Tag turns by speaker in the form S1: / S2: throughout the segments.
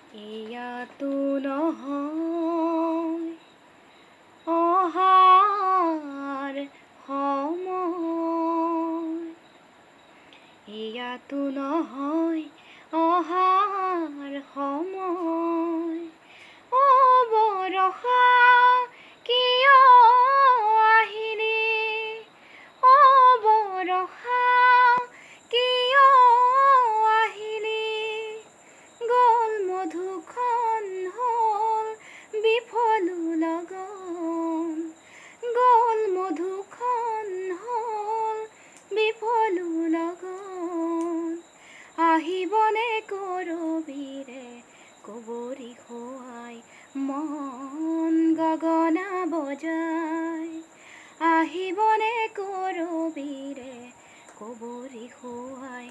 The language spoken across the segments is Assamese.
S1: এয়াতো নহয় অহাৰ সময়, এয়াতো নহয় অহাৰ সময়। অ বৰষা কিয় আহিলি, অ বৰষা কিয় আহিলি, গ'ল মধুখন হ'ল বিফলো লগন, গ'ল মধুখন হ'ল বিফলো লগন। আহিবনে কৰবীৰে কবৰী হোৱাই মন গগনা বজাই, আহিবনে কৰবীৰে কবৰী হোৱাই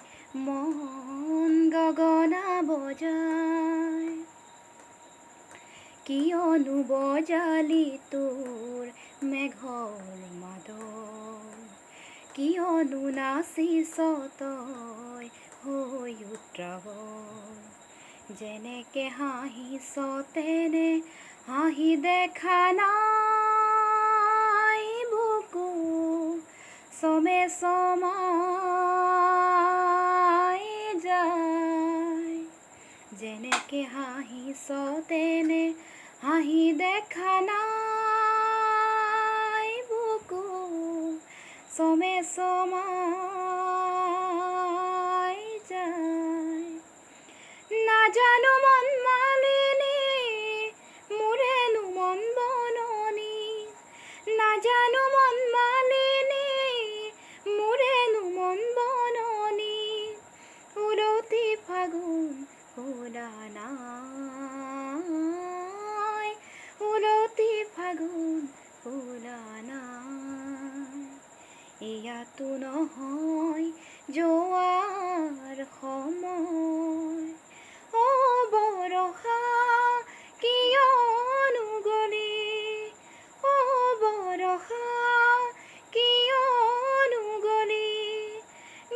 S1: মন গগনা বজাই। কিয়নো বজালি তোৰ মেঘৰ মাদল, কিয়নো নাচিছ তই হৈ উত্ৰাৱল, যেনেকে হাঁহিছ তেনে হাঁহি দেখা নাই বুকু চমে চমাই যায়, যেনেকে হাঁহিছ তেনে হাঁহি দেখা নাই বুকু চমে চমাই যায়। নাজানো মন মালিনী মোৰেনো মন বননি, নাজানো মন মালিনী মোৰেনো মন বননি, উলটি ফাগুন ফুলা নাই, উলটি ফাগুন ফুলা নাই। এয়াতো নহয় যোৱাৰ সময়, অ বৰষা কিয়নো গলি, অ বৰষা কিয়নো গলি,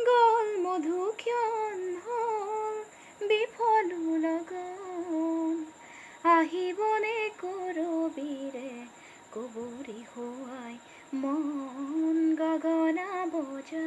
S1: গ'ল মধুক্ষণ হ'ল বিফলো লগন। আহিবনে কৰবীৰে কবৰী হোৱাই মন গগনা বজাই।